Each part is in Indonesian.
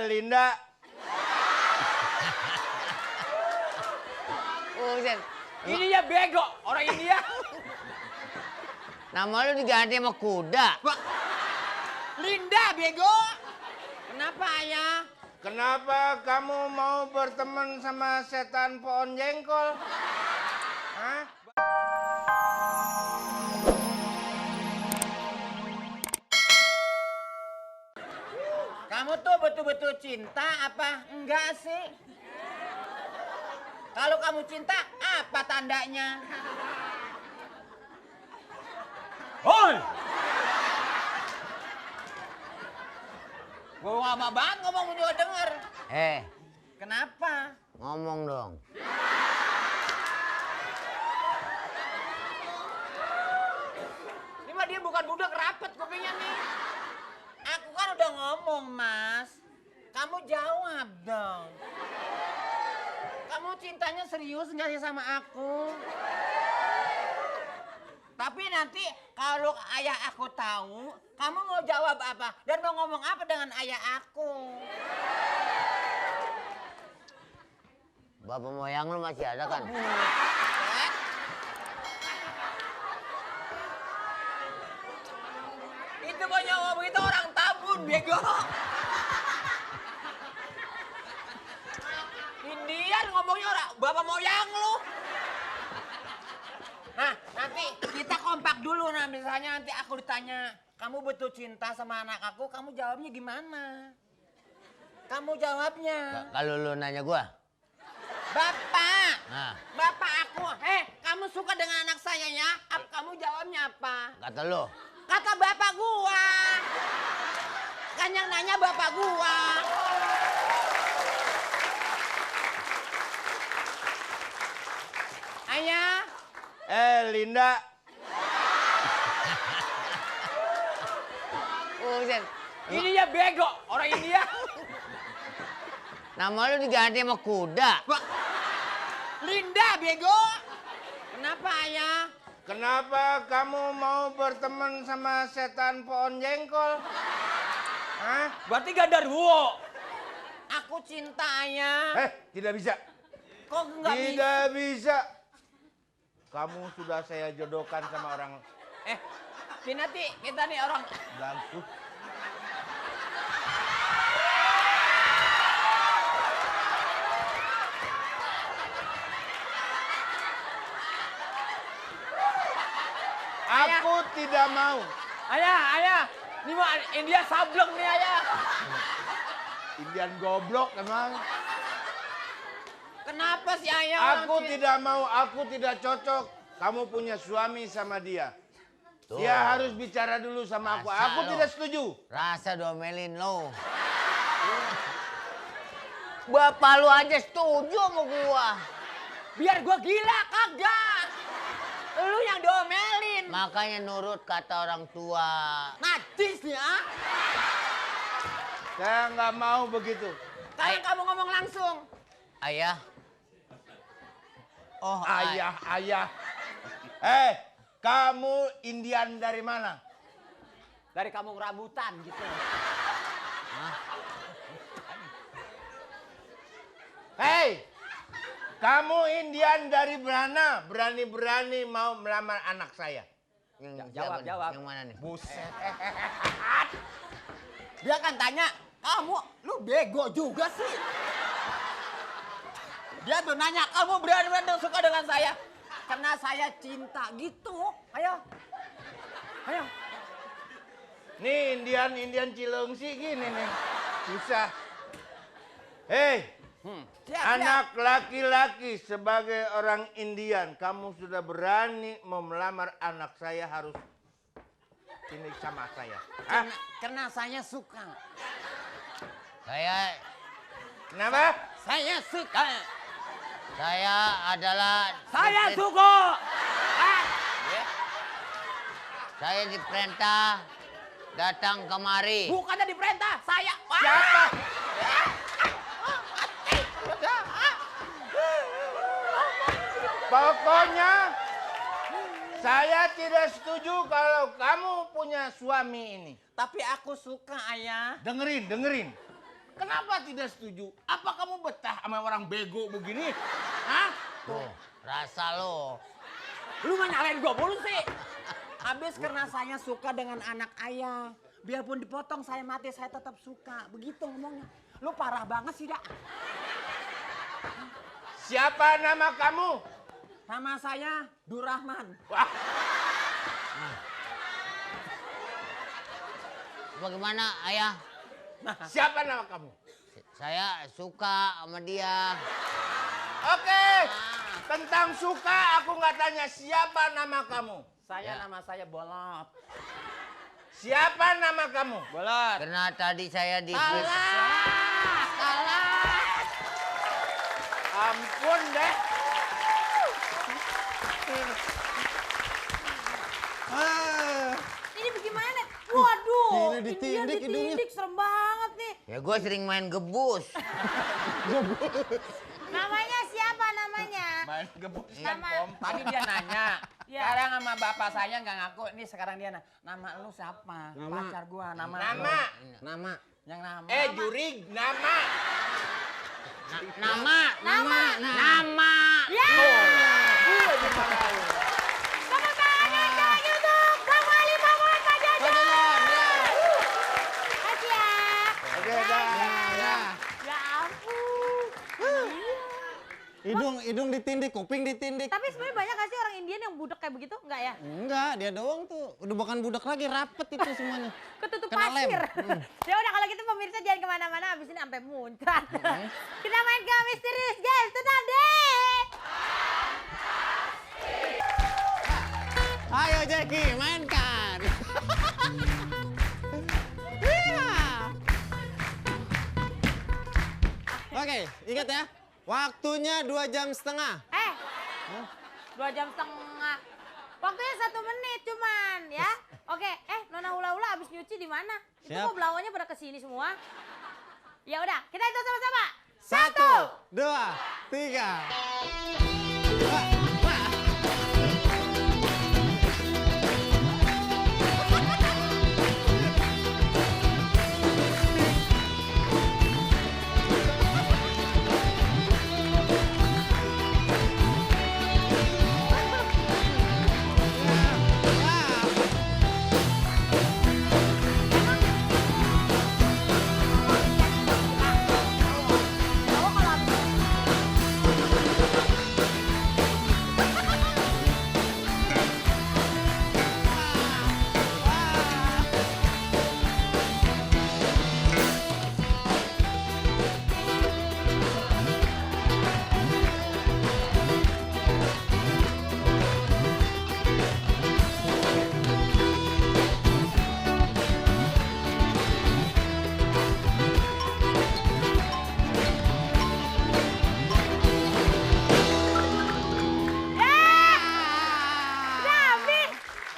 Linda. Buset. Ini ya bego, orang India. Nama lu diganti sama kuda. Linda bego. Kenapa ayah? Kenapa kamu mau berteman sama setan pohon jengkol? Hah? Kamu tuh betul-betul cinta apa enggak sih? Kalau kamu cinta, apa tandanya? Hoi! Gue lama banget ngomong juga denger. Kenapa? Ngomong dong. Ini mah dia bukan budak rapet kupingnya nih. Aku kan udah ngomong, Mas. Kamu jawab dong. Kamu cintanya serius nggak sih sama aku? Tapi nanti kalau ayah aku tahu, kamu mau jawab apa? Dan mau ngomong apa dengan ayah aku? Bapak moyang lu masih ada kan? Itu banyak ngomong itu orang tabun, bego. Indian ngomongnya orang bapak moyang lu. Nah, nanti kita kompak dulu. Nah, misalnya nanti aku ditanya, kamu betul cinta sama anak aku, kamu jawabnya gimana? Kamu jawabnya. Kalau lu nanya gua. Bapak, Nah, bapak aku, kamu suka dengan anak saya ya? Kamu jawabnya apa? kata lu. Kata bapak gua. Kan yang nanya bapak gua. Ayah. Linda. Buset. Ini ya bego, orang India. Nama lu diganti sama kuda. Linda bego. Kenapa ayah? Kenapa kamu mau berteman sama setan pohon jengkol? Hah? Berarti genderuwo. Aku cinta ayah. Tidak bisa. Kok nggak bisa? Tidak bisa. Kamu sudah saya jodohkan sama orang Nanti kita nih orang. bagus. Aku tidak mau. Ayah. Ini mah India sableng nih ayah. Indian goblok emang. Kenapa sih ayah? Aku tidak mau, aku tidak cocok. Kamu punya suami sama dia. Tuh. Dia harus bicara dulu sama aku. Masa Aku lo? tidak setuju. Rasa domelin lu. Bapak lu aja setuju sama gua. Biar gua gila kagak. Lu yang domelin. Makanya nurut kata orang tua. Najis ya. Saya nggak mau begitu. Sekarang kamu ngomong langsung. Ayah. Oh, Ayah. Kamu Indian dari mana? Dari kampung rambutan gitu. Kamu Indian dari mana? Berani-berani mau melamar anak saya. Jawab. Yang mana nih? Buset. Dia kan tanya, lu bego juga sih. Dia tuh nanya, kamu benar-benar suka dengan saya? Karena saya cinta gitu. Ayo. Nih Indian Cilengsi gini nih. Susah. Siap. Anak laki-laki sebagai orang Indian, kamu sudah berani mau melamar anak saya harus ini sama saya. Karena saya suka. Kenapa? Saya suka. Saya adalah... Suka. Saya diperintah datang kemari. Bukannya diperintah, saya. Siapa? Pokoknya saya tidak setuju kalau kamu punya suami ini. Tapi aku suka, ayah. Dengerin. Kenapa tidak setuju? Apa kamu betah sama orang bego begini? Hah? Tuh, rasa lo. Lu mah nyalain gua mulu sih. Habis karena saya suka dengan anak ayah. Biarpun dipotong saya mati, saya tetap suka. Begitu ngomongnya. Lu parah banget sih, Dak. Siapa nama kamu? Nama saya Durrahman. Wah, Bagaimana ayah? siapa nama kamu? Saya suka sama dia. Oke, tentang suka aku nggak tanya siapa nama kamu. Nama saya Bolot. Siapa nama kamu? Bolot. Karena tadi saya di Ampun deh. Ini bagaimana? Waduh, Gila, India ditindik hidungnya. ditindik, serem banget nih. Ya gue sering main gebus. Namanya siapa namanya? Main gebuk kan Nama- Kom. Tadi dia nanya. Ya. Sekarang sama bapak saya nggak ngaku. Ini sekarang dia nama lu siapa? Nama. Pacar gua. Nama. Nama. lu. Nama. Yang nama. Jurig, nama. Nama. Ya. Gue dimarahin. Tepuk tangan lagi untuk Bang Wali Bangun Pak Jajan. Makasih ya. Oke, Ya, dah. ya. Ya ampun. Hidung ditindik, kuping ditindik. Tapi sebenarnya banyak gak sih orang Indian yang budek kayak begitu? Enggak ya? Enggak, dia doang tuh. Udah bukan budak lagi, rapet itu semuanya. Ketutup Kena lem. pasir. Ya udah kalau gitu pemirsa jangan kemana-mana, abis ini sampai muncrat. Kita main ke Misterius Games, tenang deh. Ayo Jackie, mainkan. Iya. Oke, ingat ya. Waktunya 2 jam setengah. 2 jam setengah. Waktunya 1 menit cuman ya. Oke, Nona Hula-Hula abis nyuci di mana? Itu Siap. kok belawanya pada kesini semua? Ya udah, kita hitung sama-sama. 1, 2, 3. Bawa kalau abis udah habis.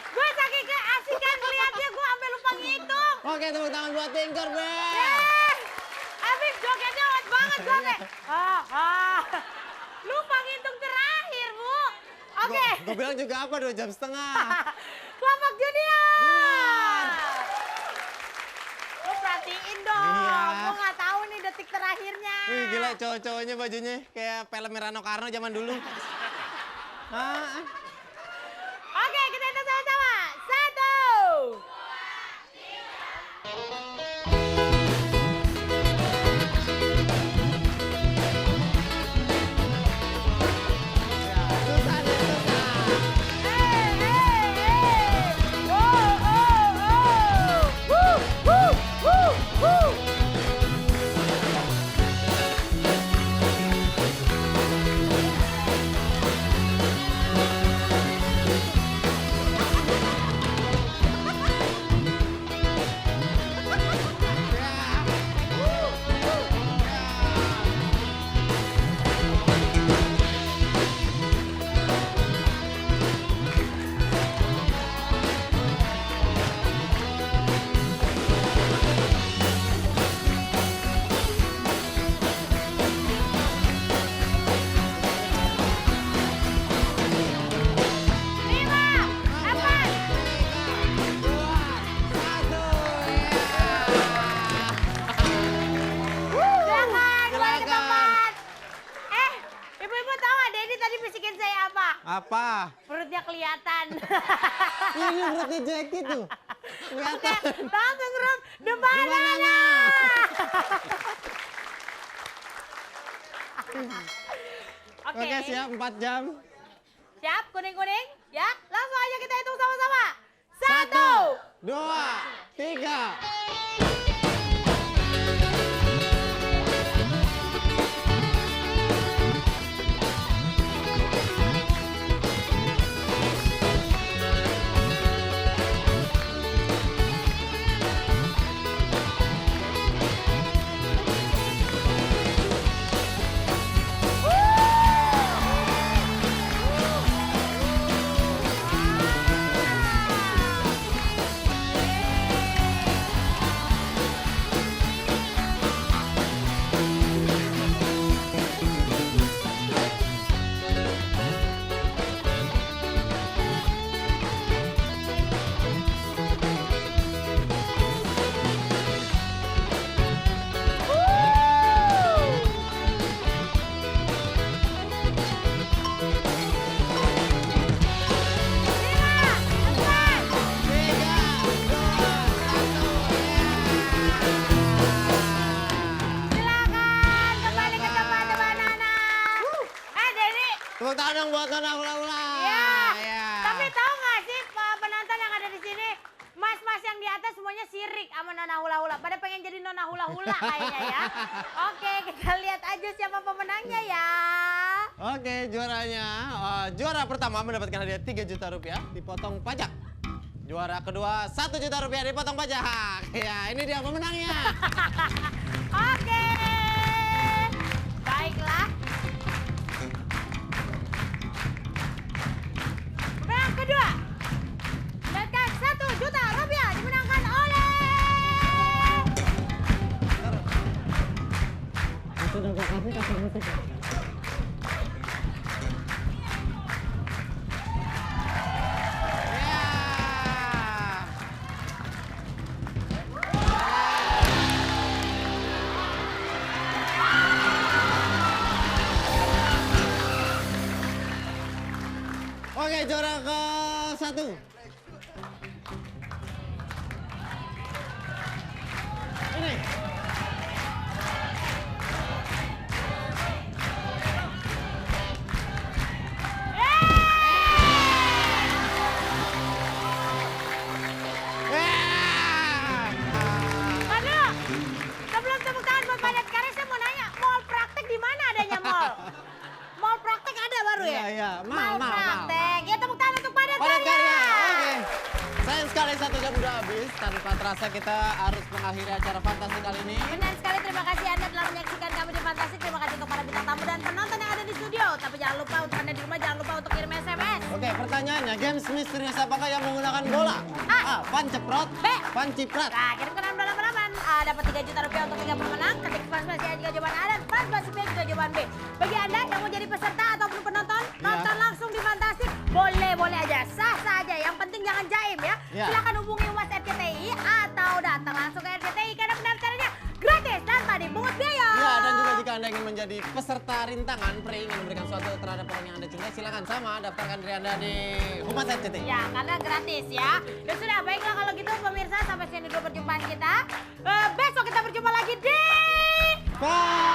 Gue saking keasikan ngeliatnya gue sampai lupa ngitung. Oke, tepuk tangan buat Tinker Bell. Habis jogetnya hot banget gue kayak. Lupa ngitung terakhir, Bu. Oke. Gue bilang juga apa 2 jam setengah. Kelompok junior. Lo perhatiin dong. Iya. Gue nggak tahu nih detik terakhirnya. Wih gila cowok-cowoknya bajunya kayak film Rano Karno zaman dulu. Oke, kita hitung sama-sama. 1. Susah deh, susah. Woo! tadi bisikin saya apa? Apa? Perutnya kelihatan. Ini berarti Jackie tuh. Oke, langsung grup The Banana. Oke, siap 4 jam. Siap, kuning-kuning? Ya, langsung aja kita hitung sama-sama. 1, 2, 3. silakan kembali ke tempat The Banana. Denny. Tepuk tangan dong buat Nona Hula-Hula. Ya. Ya. Tapi tahu nggak sih penonton yang ada di sini, mas-mas yang di atas semuanya sirik sama Nona Hula-Hula. Pada pengen jadi Nona Hula-Hula kayaknya ya. Oke, kita lihat aja siapa pemenangnya ya. Oke, juaranya. Juara pertama mendapatkan hadiah 3 juta rupiah dipotong pajak. Juara kedua 1 juta rupiah dipotong pajak. Ya, ini dia pemenangnya. Oke. Baiklah. Pemenang kedua. Mendapatkan 1 juta rupiah dimenangkan oleh Ya. Oke, juara ke-1. Ini. Aduh, sebelum tepuk tangan buat Padat Karya, saya mau nanya, mall praktek di mana adanya mall? Mall praktek ada baru ya? Iya, Mall mal. praktek. Ya tepuk tangan untuk Padat Padat Karya. Karya. Oke. Sayang sekali 1 jam udah habis. Tanpa terasa kita harus mengakhiri acara Fantastik kali ini. Benar sekali, terima kasih Anda telah menyaksikan kami di Fantastik. Terima kasih untuk para bintang tamu dan penonton yang ada di studio. Tapi jangan lupa untuk Anda di rumah, jangan lupa untuk kirim SMS. Oke, pertanyaannya, games misterius apakah yang menggunakan bola? A. Panceprot. B. Panciprat. Nah, kirimkan envelope halaman. Dapat 3 juta rupiah untuk 3 pemenang. Ketik spasi A juga jawaban A dan spasi B juga jawaban B. Bagi Anda yang mau jadi peserta ataupun penonton, nonton langsung di Fantastik. Boleh aja, sah-sah aja. Yang penting jangan jaim ya. Iya. Silakan hubungi WhatsApp RCTI atau datang langsung ke RCTI karena pendaftarannya gratis tanpa dipungut biaya. Ya, dan juga jika Anda ingin menjadi peserta rintangan, ingin memberikan suatu terhadap orang yang Anda cintai, silakan sama daftarkan diri Anda di Humas RCTI. Ya, karena gratis ya. Ya sudah, baiklah kalau gitu pemirsa, sampai sini dulu perjumpaan kita. Besok kita berjumpa lagi di... Bye.